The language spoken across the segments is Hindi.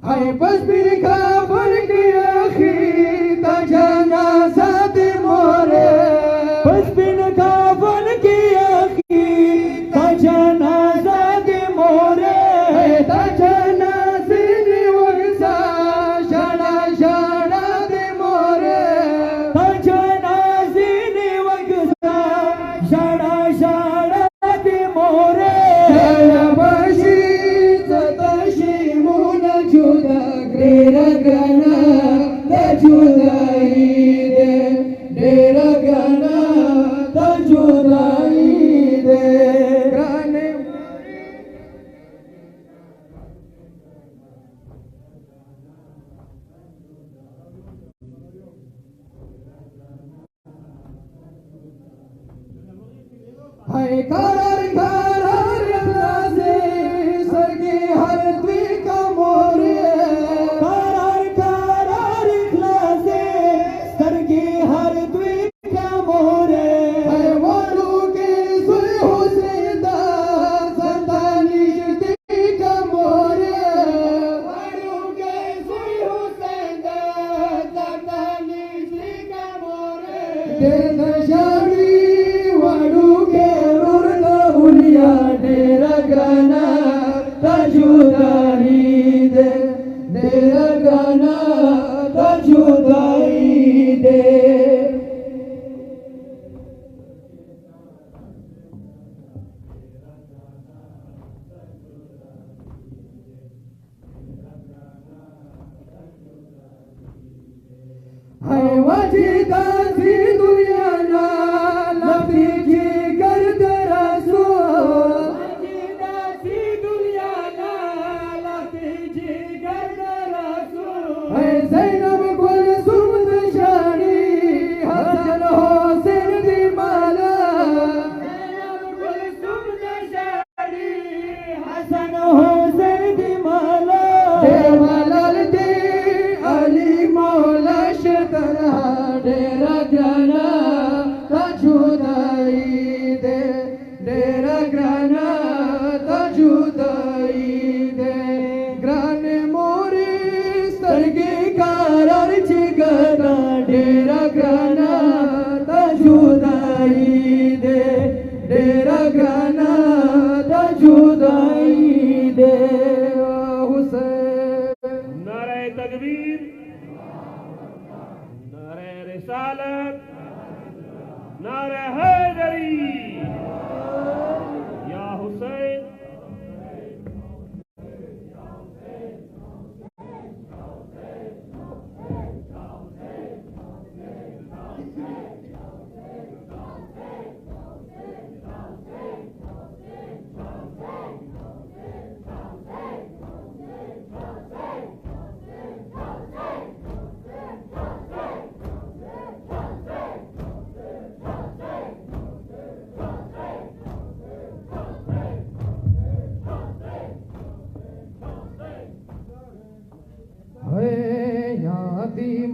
हाय बस फिर खबर की आखी तजना साथ मोरे बस फिर खबर की आखी तजना साथ मोरे तजना सिनी वगसा शाना शाना दे मोरे तजना सिनी वगसा शाना शाना दे मोरे बशी तशी मुन जुदा ग्रेरगना तजुदाई दे डेरगना तजुदाई दे ग्राने हाय करार करार राजे सरगे हर द्वीका मोरे करार करार राजे सरगे हर द्वीका मोरे हाय वालू के सुई हुसैदा संतानी द्वीका मोरे वालू के सुई हुसैदा संतानी द्वीका मोरे देशशावी वालू के उलिया डेरा गाना तजुदाई दे डेरा गाना तजुदाई दे हाय वजीदा सी दुनिया ना लफी की गर्द ज़ैनब कुलसुम दशानी हसन हुसैन दी माला ज़ैनब कुलसुम दशानी हसन हुसैन दी माला देवलाल दे अली मौला शतरा डेरा ग्राना तजुदाई दे डेरा ग्राना तजुदाई दे ग्राने मोरे सरगे करार जिगरा डेरा ग्राना तजुदाई दे डेरा ग्राना तजुदाई दे हुसैन नारे तकबीर नारे रिसालत नारे हैदरी या हुसैन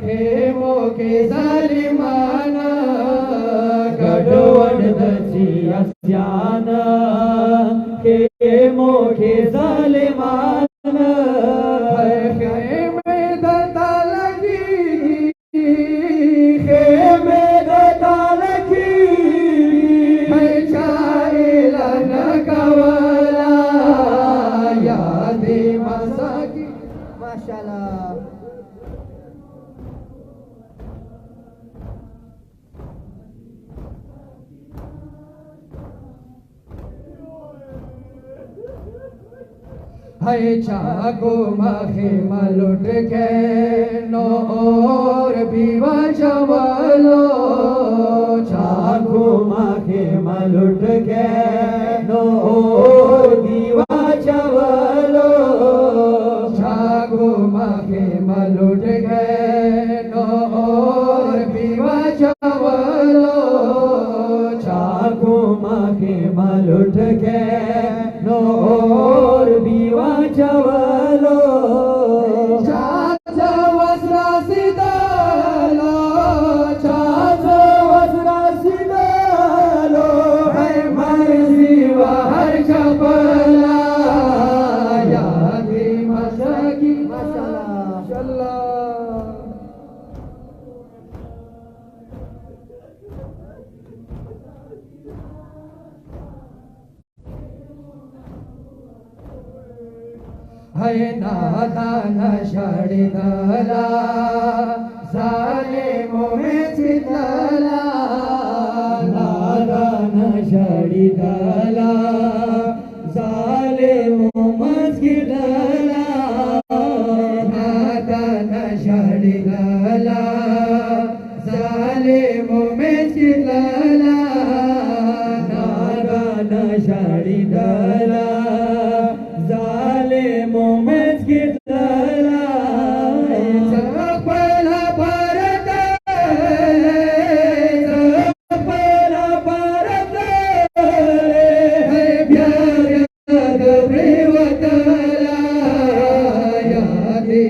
खेमों के जालिमाना गडवड दची अस्याना खेमों के जालिमाना खेमे दता लगी खेमे दता लगी है चाइला न कवला यादे मसाकी माशाल्लाह। है चाको माखे मलुट के नोर बीवा चवलो चाको माखे मलुट के नोर बीवा चवलो चाको माखे मलुट के नोर बीवा चवलो चाको माखे मलुट के नोर बीवा चवलो चाचा वस्रा सिदालो चाचा वस्रा सिदालो है मर्जी हर चपला यादी मसाकी माशाल्लाह। है नादान शड़िदला जालिमों में चितला नादान शड़िदला जालिमों में चितला नादान शड़िदला जालिमों में चितला नादान शड़िदला जालिमों में गिरला पहला भारत पहला भारत है प्यार प्रेवतला यादे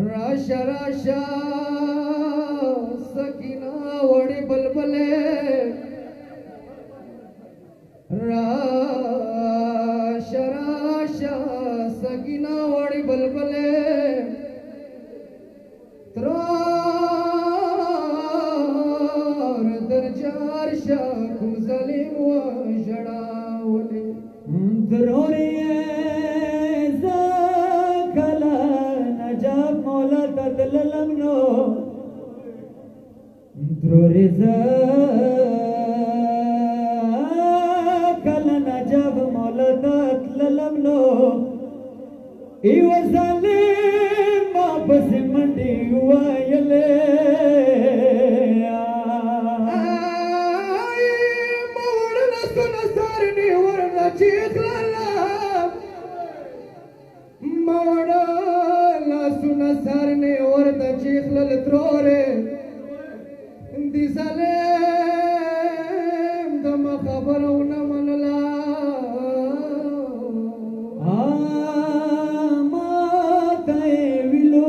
राशा राशा सकीना वड़ी बलबले राशा राशा सकीना वड़ी बलबले त्रार दरजार शाकुम सलीम व जड़ावले द्रोरिये zakala najab mola tadlalamno द्रोरे zakala najab mola tadlalamno iwasalim वापस मंडी वायले सुना सर ने और चीखल त्रोरे दिसले दम खबर न मनला माते विलो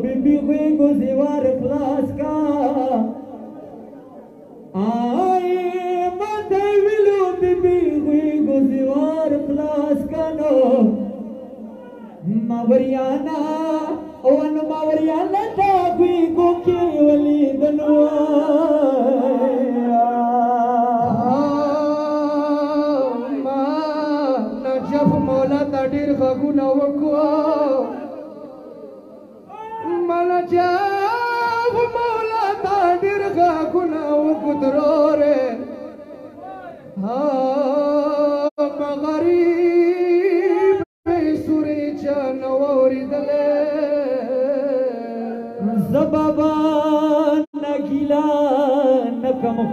बीबी को दीवार क्लास का आई माते विलो बीबी को दीवार क्लास का no Mawariana, oh no Mawariana, we go kill the Najaf Mola Tadir Haguna Wako Manajaf Mola Tadir Haguna Wakudro बाबा नगीला नकम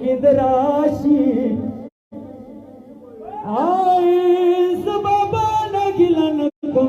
की दराशी आए बाबा नगीला नकम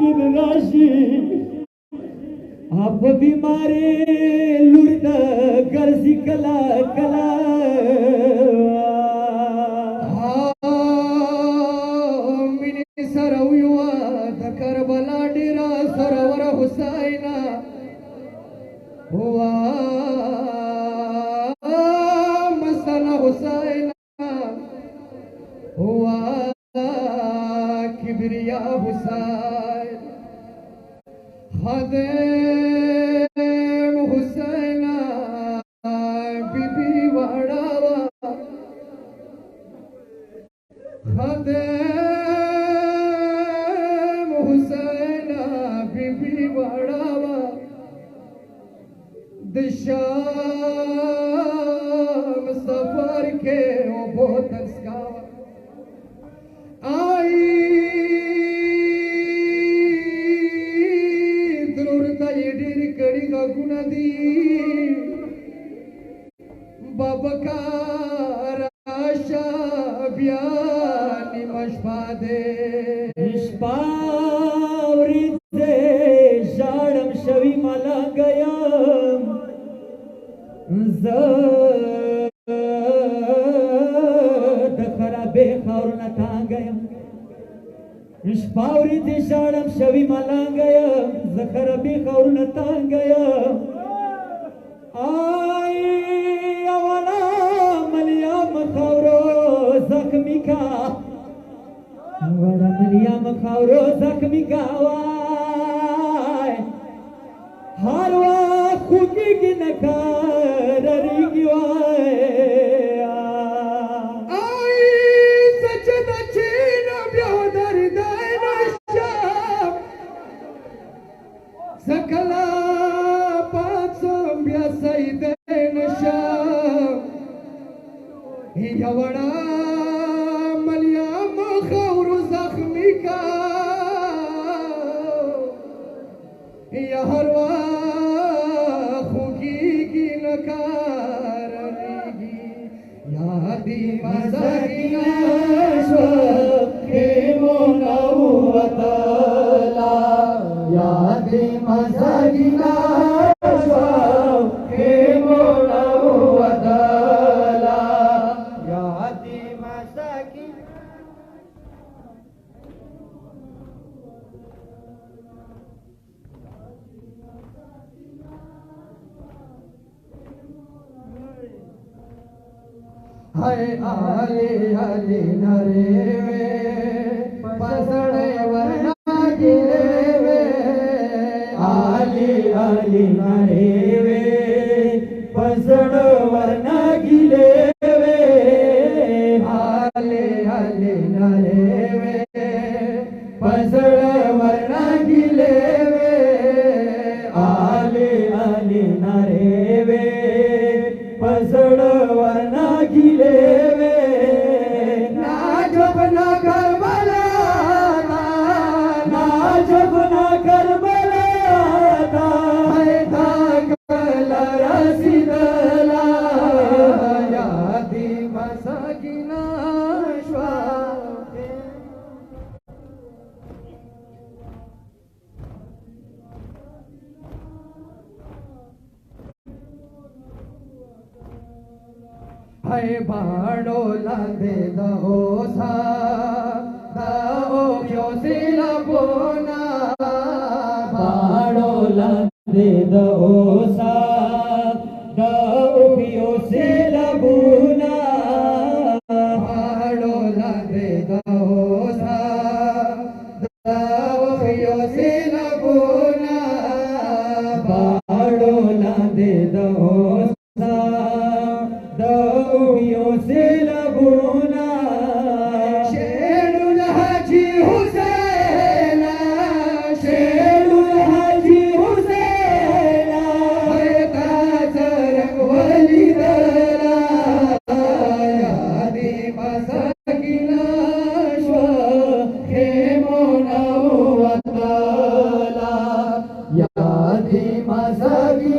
की दराशी आप बीमारे लुर्द गर्जी कला कला मिनी सरवयुआ करबला डेरा सरवर हुसैना हुआ मसना हुसैना हुआ किबरिया हुसैन खदेम हुसैना बीबी वाड़ावा खदेम हुसैना बीबी वाड़ावा दिशाम सफर के वो बहुत अस्कावा आई जरूरत ये डेरी कड़ी का गुना दी बाबकार आशा ब्यानी मशफा दे निष्पावरी दे शाड़म शवी माला गया दखरा बेखार न तांगयम निष्पावरी दे शाड़म शवी माला गया दखरा बेखार न तांगयम आई अवला मलियाम खावरो जख्मी का वड़ा मलियाम खावरो जख्मी का वाय हारवा खुकी की नकाररी की वाय आई सच दक्षिण ब्योदर दैन शाम सकला पाचंब्या सैदैन शाम यवड़ा मलियाम खौरु जख्मी का यहरवा खुगी की नकारगी यादी मसकिना के मोनवतला यादी मसकिना के मोनवतला यादी मसकिना हाय आले आले नरे वे पसड़े वरना गिरे वे आले आले नरे वे पसड़ वरना गिरे वे आले आले नरे वे पसड़ वरना गिरे वे आले आले नरे वे पसड़ वरना गिले वे ना जब ना करबला ना जब ना करबला है था कला रसीदला यादी मसकिना श्वा है बाड़ो लादे दो सा दाओ क्यों सिला बोना बाड़ो लादे दो सा दाओ क्यों सिला बोना बाड़ो लादे दो सा दाओ क्यों सिला बोना बाड़ो लादे दो से लगुना शेरुल हाजी हुसैना शेरुल हाजी हुसैना कासरक वली दला यादी मसकिना श्वा खेमोना वतला यादी मसकिना